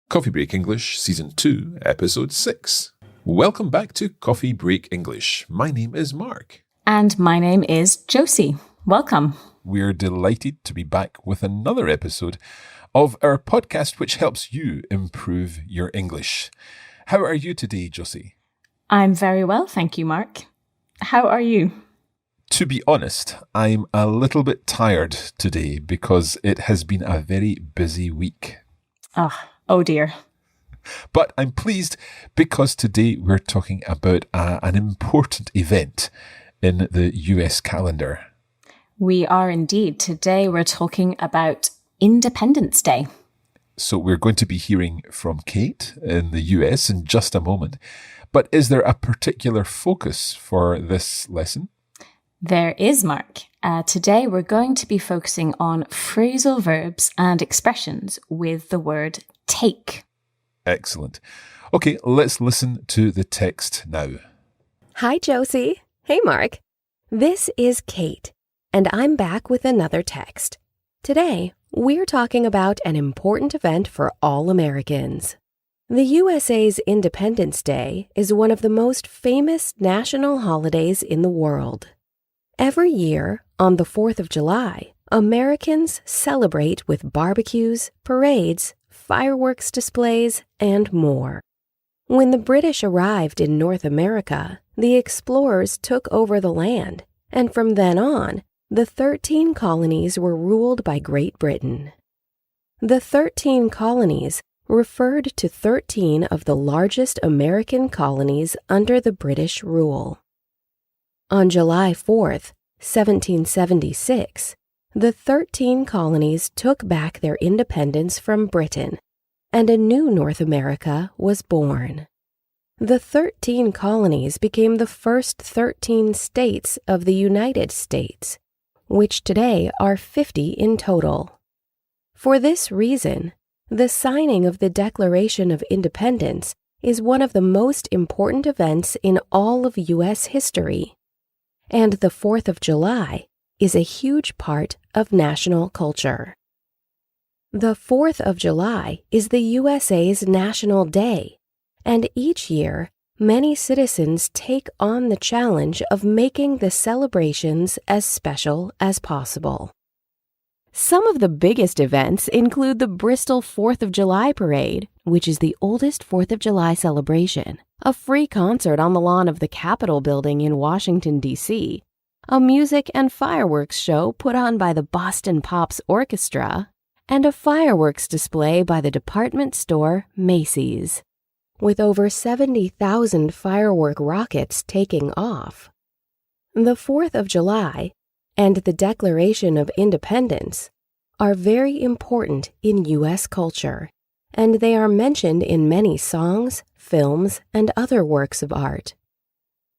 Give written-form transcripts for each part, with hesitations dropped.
Coffee Break English, Season 2, Episode 6. Welcome back to Coffee Break English. My name is Mark. And my name is Josie. Welcome. We're delighted to be back with another episode of our podcast which helps you improve your English. How are you today, Josie? I'm very well, thank you, Mark. How are you? To be honest, I'm a little bit tired today because it has been a very busy week. Oh dear. But I'm pleased because today we're talking about an important event in the US calendar. We are indeed. Today we're talking about Independence Day. So we're going to be hearing from Kate in the US in just a moment. But is there a particular focus for this lesson? There is, Mark. Today we're going to be focusing on phrasal verbs and expressions with the word take. Excellent. Okay, let's listen to the text now. Hi, Josie. Hey, Mark. This is Kate, and I'm back with another text. Today, we're talking about an important event for all Americans. The USA's Independence Day is one of the most famous national holidays in the world. Every year, on the 4th of July, Americans celebrate with barbecues, parades, fireworks displays, and more. When the British arrived in North America, the explorers took over the land, and from then on, the 13 colonies were ruled by Great Britain. The 13 colonies referred to 13 of the largest American colonies under the British rule. On July 4th, 1776, the 13 colonies took back their independence from Britain, and a new North America was born. The 13 colonies became the first 13 states of the United States, which today are 50 in total. For this reason, the signing of the Declaration of Independence is one of the most important events in all of U.S. history, and the 4th of July is a huge part of national culture. The 4th of July is the USA's National Day, and each year, many citizens take on the challenge of making the celebrations as special as possible. Some of the biggest events include the Bristol 4th of July Parade, which is the oldest 4th of July celebration, a free concert on the lawn of the Capitol Building in Washington, D.C., a music and fireworks show put on by the Boston Pops Orchestra, and a fireworks display by the department store Macy's. With over 70,000 firework rockets taking off. The 4th of July and the Declaration of Independence are very important in U.S. culture, and they are mentioned in many songs, films, and other works of art.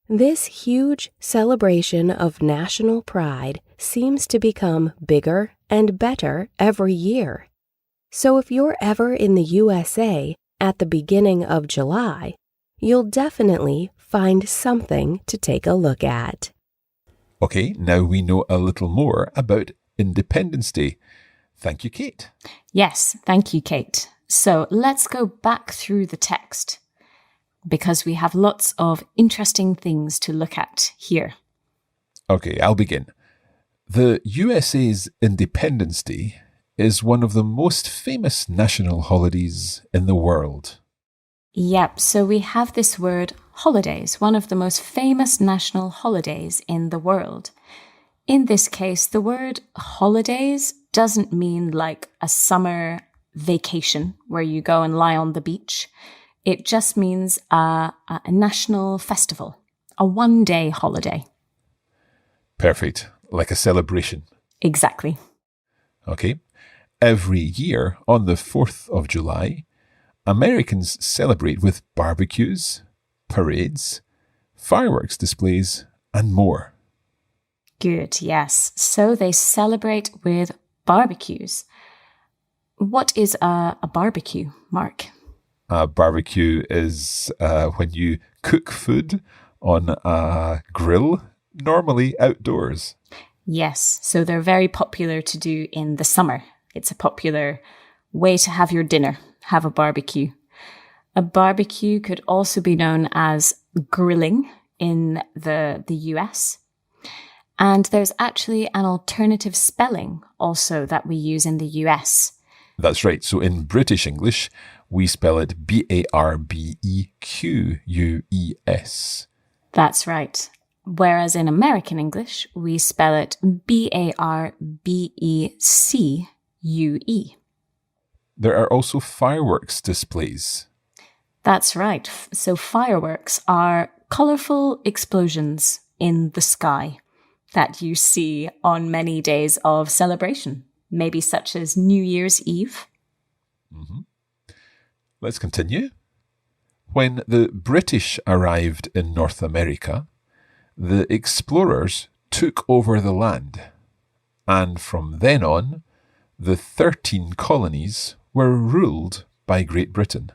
This huge celebration of national pride seems to become bigger and better every year. So if you're ever in the USA at the beginning of July, you'll definitely find something to take a look at. Okay, now we know a little more about Independence Day. Thank you, Kate. Yes, thank you, Kate. So let's go back through the text, because we have lots of interesting things to look at here. Okay, I'll begin. The USA's Independence Day is one of the most famous national holidays in the world. Yep, so we have this word holidays, one of the most famous national holidays in the world. In this case, the word holidays doesn't mean like a summer vacation where you go and lie on the beach. It just means a national festival, a one-day holiday. Perfect, like a celebration. Exactly. Okay. Every year on the 4th of July, Americans celebrate with barbecues, parades, fireworks displays, and more. Good, yes. So they celebrate with barbecues. What is a barbecue, Mark? A barbecue is when you cook food on a grill, normally outdoors. Yes, so they're very popular to do in the summer. It's a popular way to have your dinner, have a barbecue. A barbecue could also be known as grilling in the US. And there's actually an alternative spelling also that we use in the US. That's right. So in British English, we spell it Barbequus. That's right. Whereas in American English, we spell it Barbecuue. There are also fireworks displays. That's right. So fireworks are colourful explosions in the sky that you see on many days of celebration, maybe such as New Year's Eve. Mm-hmm. Let's continue. When the British arrived in North America, the explorers took over the land, and from then on, the 13 colonies were ruled by Great Britain.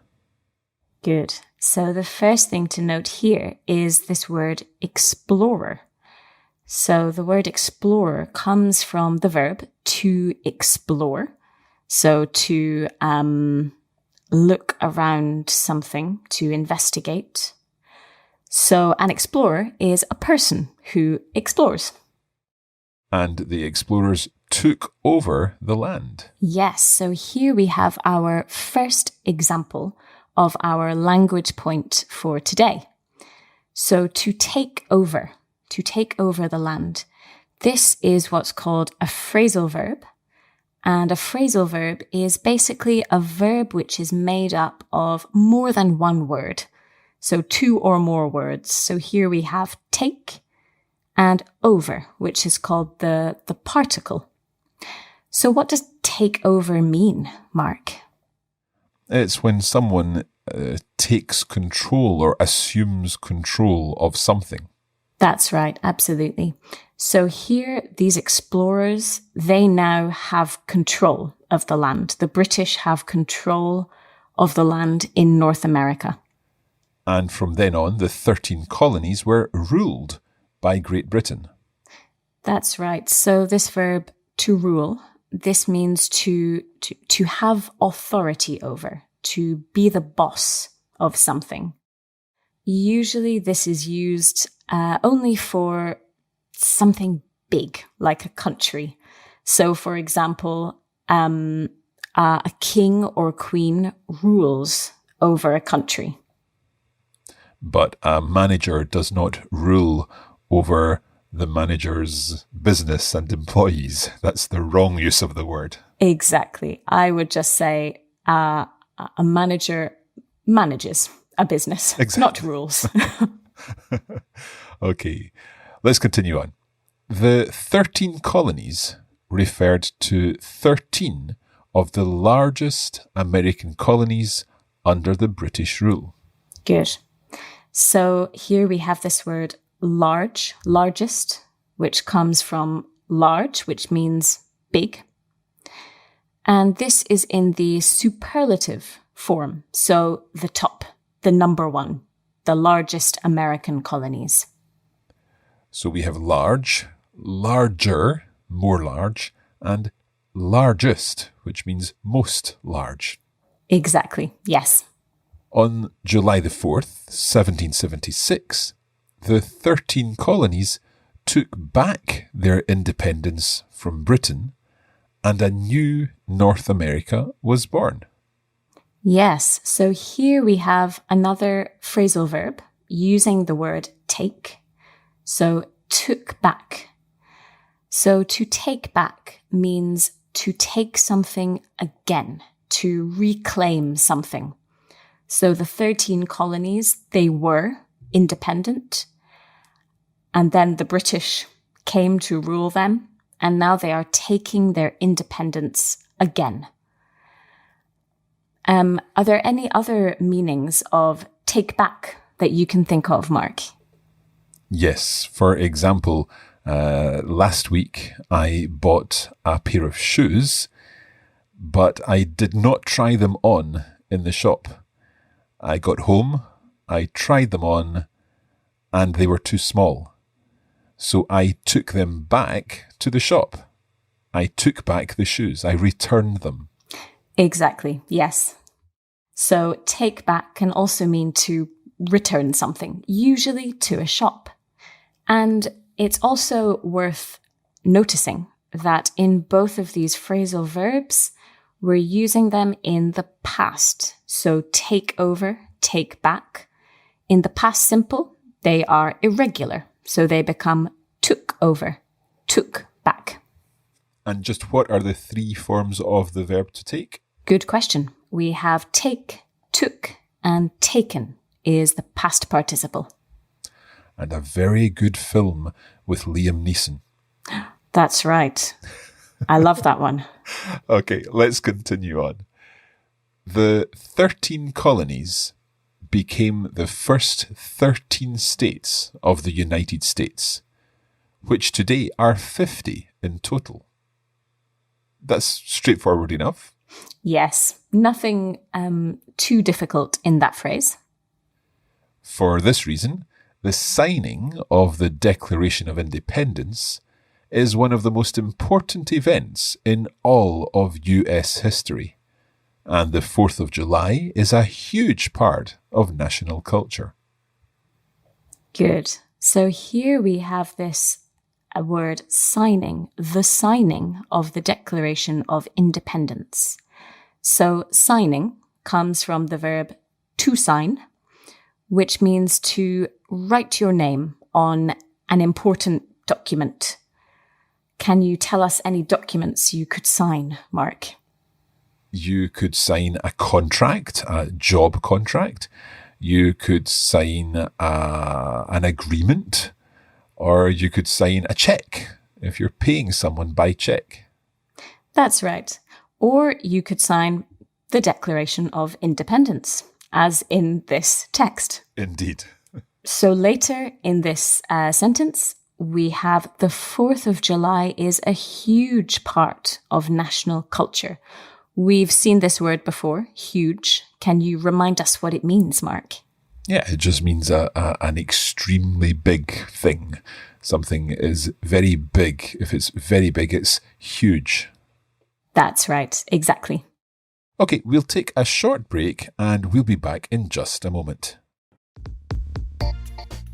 Good. So the first thing to note here is this word explorer. So the word explorer comes from the verb to explore. So to look around something, to investigate. So an explorer is a person who explores. And the explorers took over the land. Yes, so here we have our first example of our language point for today. So to take over the land. This is what's called a phrasal verb. And a phrasal verb is basically a verb which is made up of more than one word. So 2 or more words. So here we have take and over, which is called the particle. So what does take over mean, Mark? It's when someone takes control or assumes control of something. That's right, absolutely. So here, these explorers, they now have control of the land. The British have control of the land in North America. And from then on, the 13 colonies were ruled by Great Britain. That's right. So this verb, to rule, this means to have authority over, to be the boss of something. Usually this is used only for something big, like a country. So, for example, a king or queen rules over a country. But a manager does not rule over the manager's business and employees. That's the wrong use of the word. Exactly. I would just say a manager manages a business, exactly. Not rules. Okay, let's continue on. The 13 colonies referred to 13 of the largest American colonies under the British rule. Good. So here we have this word large, largest, which comes from large, which means big. And this is in the superlative form. So the top, the number one, the largest American colonies. So we have large, larger, more large, and largest, which means most large. Exactly, yes. On July the 4th, 1776, the 13 colonies took back their independence from Britain and a new North America was born. Yes, so here we have another phrasal verb using the word take. So took back. So to take back means to take something again, to reclaim something. So the 13 colonies, they were independent. And then the British came to rule them. And now they are taking their independence again. Are there any other meanings of take back that you can think of, Mark? Yes. For example, last week I bought a pair of shoes, but I did not try them on in the shop. I got home, I tried them on, and they were too small. So I took them back to the shop. I took back the shoes. I returned them. Exactly, yes. So take back can also mean to return something, usually to a shop. And it's also worth noticing that in both of these phrasal verbs, we're using them in the past. So take over, take back. In the past simple, they are irregular. So they become took over, took back. And just what are the three forms of the verb to take? Good question. We have take, took, and taken is the past participle. And a very good film with Liam Neeson. That's right. I love that one. Okay, let's continue on. The 13 colonies became the first 13 states of the United States, which today are 50 in total. That's straightforward enough. Yes, nothing too difficult in that phrase. For this reason, the signing of the Declaration of Independence is one of the most important events in all of US history, and the 4th of July is a huge part of national culture. Good. So here we have this word signing, the signing of the Declaration of Independence. So signing comes from the verb to sign, which means to write your name on an important document. Can you tell us any documents you could sign, Mark? You could sign a contract, a job contract. You could sign an agreement, or you could sign a check if you're paying someone by check. That's right. Or you could sign the Declaration of Independence, as in this text. Indeed. So later in this sentence, we have the 4th of July is a huge part of national culture. We've seen this word before, huge. Can you remind us what it means, Mark? Yeah, it just means an extremely big thing. Something is very big. If it's very big, it's huge. That's right, exactly. Okay, we'll take a short break and we'll be back in just a moment.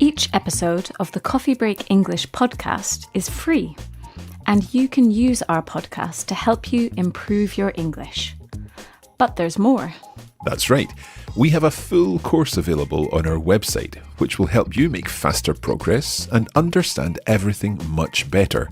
Each episode of the Coffee Break English podcast is free, and you can use our podcast to help you improve your English. But there's more. That's right. We have a full course available on our website, which will help you make faster progress and understand everything much better.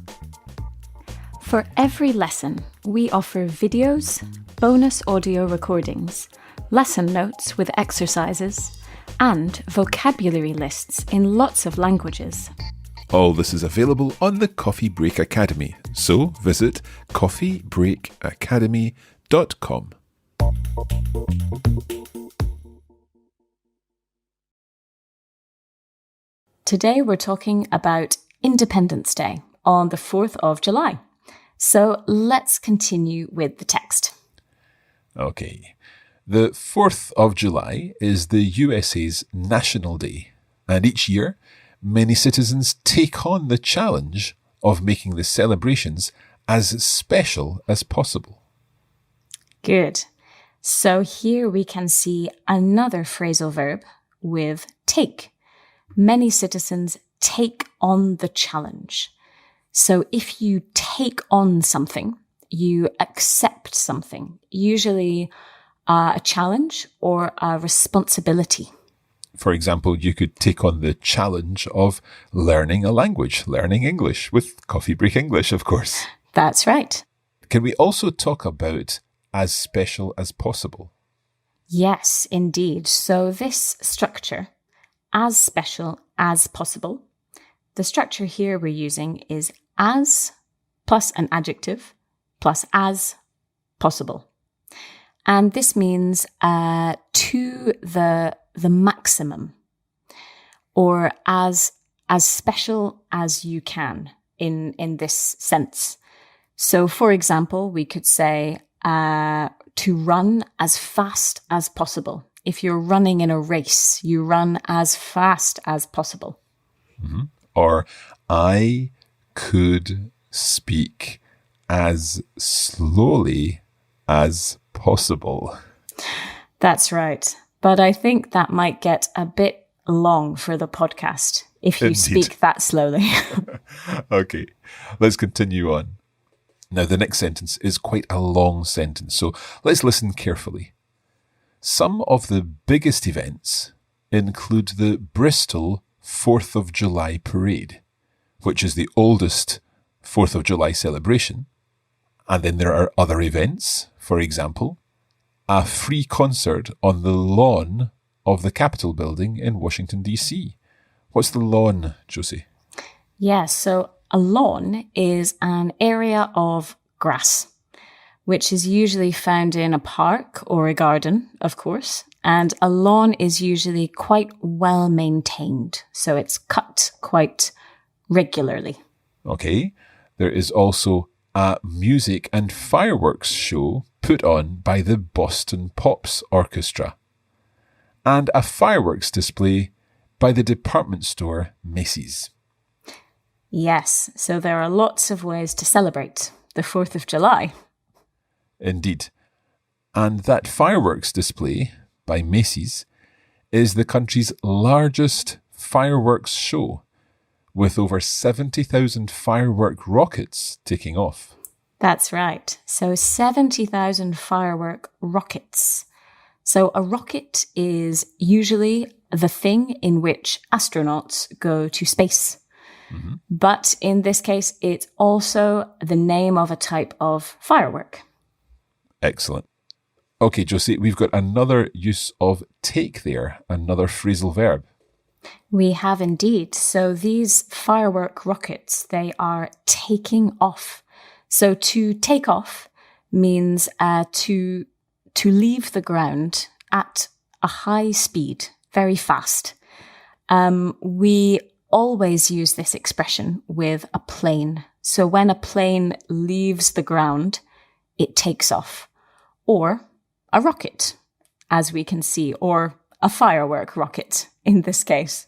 For every lesson, we offer videos, bonus audio recordings, lesson notes with exercises, and vocabulary lists in lots of languages. All this is available on the Coffee Break Academy, so visit coffeebreakacademy.com. Today we're talking about Independence Day on the 4th of July. So let's continue with the text. Okay. The 4th of July is the USA's National Day, and each year, many citizens take on the challenge of making the celebrations as special as possible. Good. So here we can see another phrasal verb with take. Many citizens take on the challenge. So if you take on something, you accept something, usually a challenge or a responsibility. For example, you could take on the challenge of learning a language, learning English, with Coffee Break English, of course. That's right. Can we also talk about as special as possible? Yes, indeed. So this structure, as special as possible, the structure here we're using is as plus an adjective plus as possible. And this means to the maximum, or as special as you can in this sense. So, for example, we could say to run as fast as possible. If you're running in a race, you run as fast as possible. Mm-hmm. Or I could speak as slowly as possible. That's right. But I think that might get a bit long for the podcast if you speak that slowly. Okay, let's continue on. Now, the next sentence is quite a long sentence, so let's listen carefully. Some of the biggest events include the Bristol 4th of July parade, which is the oldest 4th of July celebration. And then there are other events, for example, a free concert on the lawn of the Capitol building in Washington, D.C. What's the lawn, Josie? Yes, so a lawn is an area of grass, which is usually found in a park or a garden, of course. And a lawn is usually quite well maintained, so it's cut quite regularly. Okay, there is also a music and fireworks show put on by the Boston Pops Orchestra, and a fireworks display by the department store Macy's. Yes, so there are lots of ways to celebrate the 4th of July. Indeed. And that fireworks display by Macy's is the country's largest fireworks show, with over 70,000 firework rockets taking off. That's right. So 70,000 firework rockets. So a rocket is usually the thing in which astronauts go to space. Mm-hmm. But in this case, it's also the name of a type of firework. Excellent. Okay, Josie, we've got another use of take there, another phrasal verb. We have indeed. So these firework rockets, they are taking off. So to take off means to leave the ground at a high speed, very fast. We always use this expression with a plane. So when a plane leaves the ground, it takes off. Or a rocket, as we can see, or a firework rocket in this case.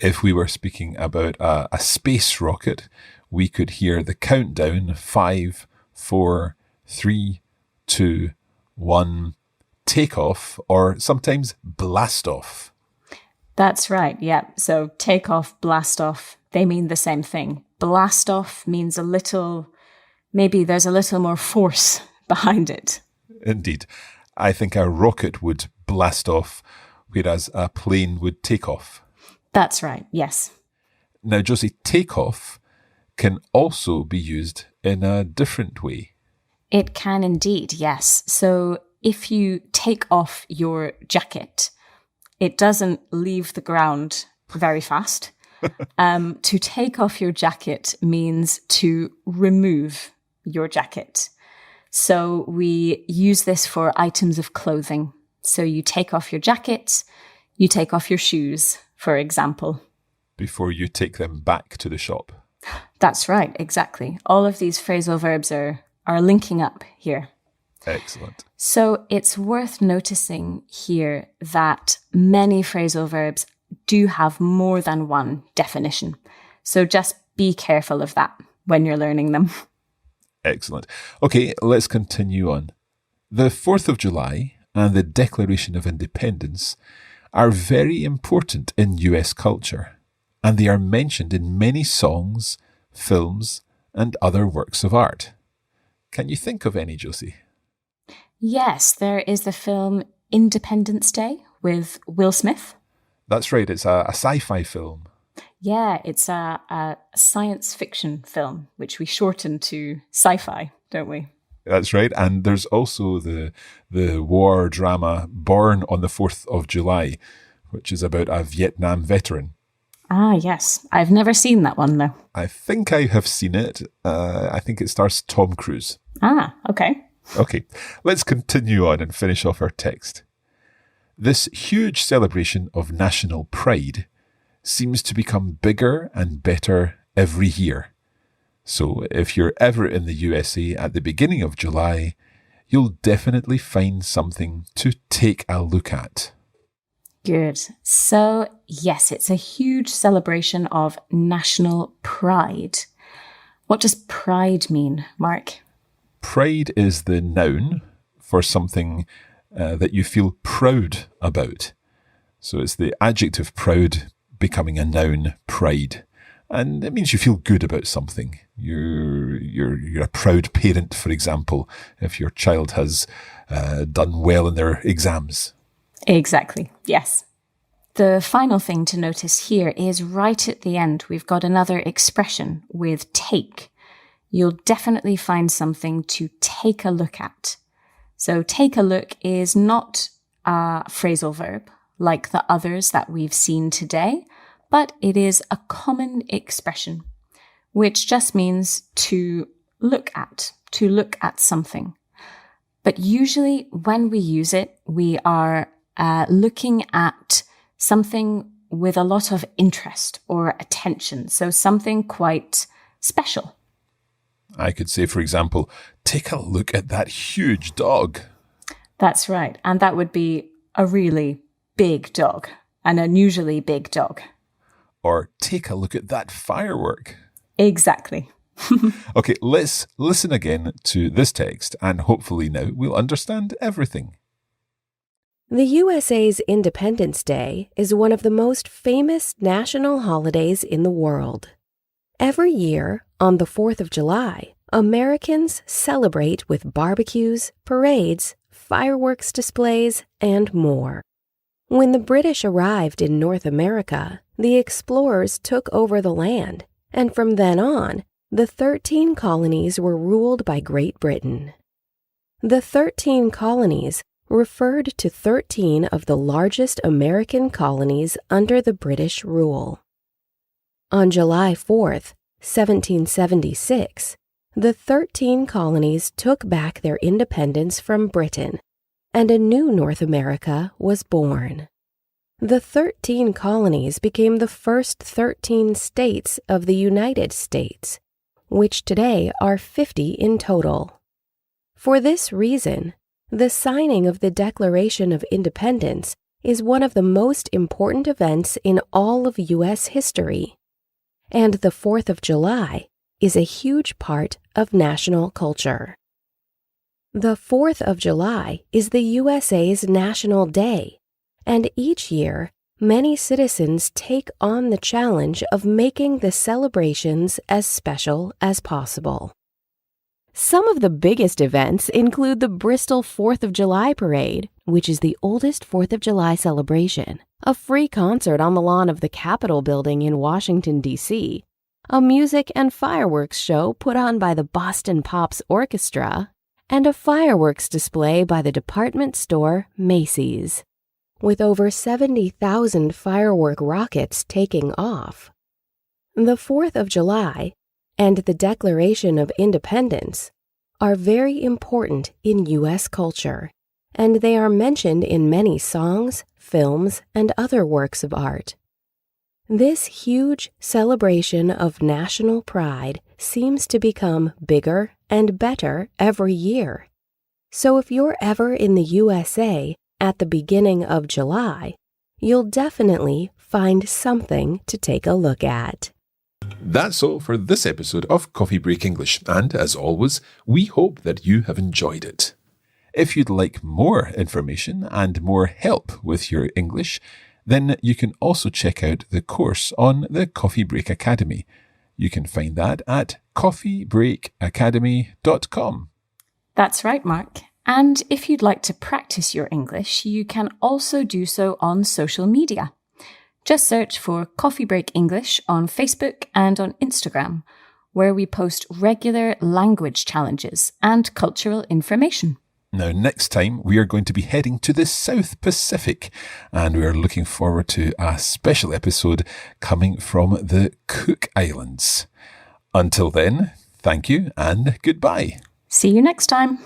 If we were speaking about a space rocket, we could hear the countdown 5, 4, 3, 2, 1, take off, or sometimes blast off. That's right, yeah. So take off, blast off, they mean the same thing. Blast off means maybe there's a little more force behind it. Indeed. I think a rocket would blast off, whereas a plane would take off. That's right, yes. Now, Josie, take off can also be used in a different way. It can indeed, yes. So if you take off your jacket, it doesn't leave the ground very fast. To take off your jacket means to remove your jacket. So we use this for items of clothing. So you take off your jacket, you take off your shoes, for example. Before you take them back to the shop. That's right, exactly. All of these phrasal verbs are linking up here. Excellent. So it's worth noticing here that many phrasal verbs do have more than one definition. So just be careful of that when you're learning them. Excellent. Okay, let's continue on. The 4th of July and the Declaration of Independence are very important in US culture, and they are mentioned in many songs, films, and other works of art. Can you think of any, Josie? Yes, there is the film Independence Day with Will Smith. That's right, it's a sci-fi film. Yeah, it's a science fiction film, which we shorten to sci-fi, don't we? That's right. And there's also the war drama Born on the 4th of July, which is about a Vietnam veteran. Ah, yes. I've never seen that one, though. I think I have seen it. I think it stars Tom Cruise. Ah, okay. Okay, let's continue on and finish off our text. This huge celebration of national pride seems to become bigger and better every year. So if you're ever in the USA at the beginning of July, you'll definitely find something to take a look at. Good. So, yes, it's a huge celebration of national pride. What does pride mean, Mark? Pride is the noun for something that you feel proud about. So it's the adjective proud becoming a noun, pride. And it means you feel good about something. You're a proud parent, for example, if your child has done well in their exams. Exactly, yes. The final thing to notice here is right at the end, we've got another expression with take. You'll definitely find something to take a look at. So take a look is not a phrasal verb like the others that we've seen today, but it is a common expression, which just means to look at something. But usually when we use it, we are looking at something with a lot of interest or attention. So something quite special. I could say, for example, take a look at that huge dog. That's right. And that would be a really big dog, an unusually big dog. Or take a look at that firework. Exactly. Okay, let's listen again to this text and hopefully now we'll understand everything. The USA's Independence Day is one of the most famous national holidays in the world. Every year, on the 4th of July, Americans celebrate with barbecues, parades, fireworks displays, and more. When the British arrived in North America, the explorers took over the land, and from then on, the 13 colonies were ruled by Great Britain. The 13 colonies referred to 13 of the largest American colonies under the British rule. On July 4th, 1776, the 13 colonies took back their independence from Britain, and a new North America was born. The 13 colonies became the first 13 states of the United States, which today are 50 in total. For this reason, the signing of the Declaration of Independence is one of the most important events in all of U.S. history, and the 4th of July is a huge part of national culture. The 4th of July is the USA's National Day, and each year, many citizens take on the challenge of making the celebrations as special as possible. Some of the biggest events include the Bristol 4th of July Parade, which is the oldest 4th of July celebration, a free concert on the lawn of the Capitol Building in Washington, D.C., a music and fireworks show put on by the Boston Pops Orchestra, and a fireworks display by the department store Macy's. With over 70,000 firework rockets taking off. The 4th of July and the Declaration of Independence are very important in U.S. culture, and they are mentioned in many songs, films, and other works of art. This huge celebration of national pride seems to become bigger and better every year. So if you're ever in the USA at the beginning of July, you'll definitely find something to take a look at. That's all for this episode of Coffee Break English, and as always, we hope that you have enjoyed it. If you'd like more information and more help with your English, then you can also check out the course on the Coffee Break Academy. You can find that at coffeebreakacademy.com. That's right, Mark. And if you'd like to practice your English, you can also do so on social media. Just search for Coffee Break English on Facebook and on Instagram, where we post regular language challenges and cultural information. Now, next time, we are going to be heading to the South Pacific, and we are looking forward to a special episode coming from the Cook Islands. Until then, thank you and goodbye. See you next time.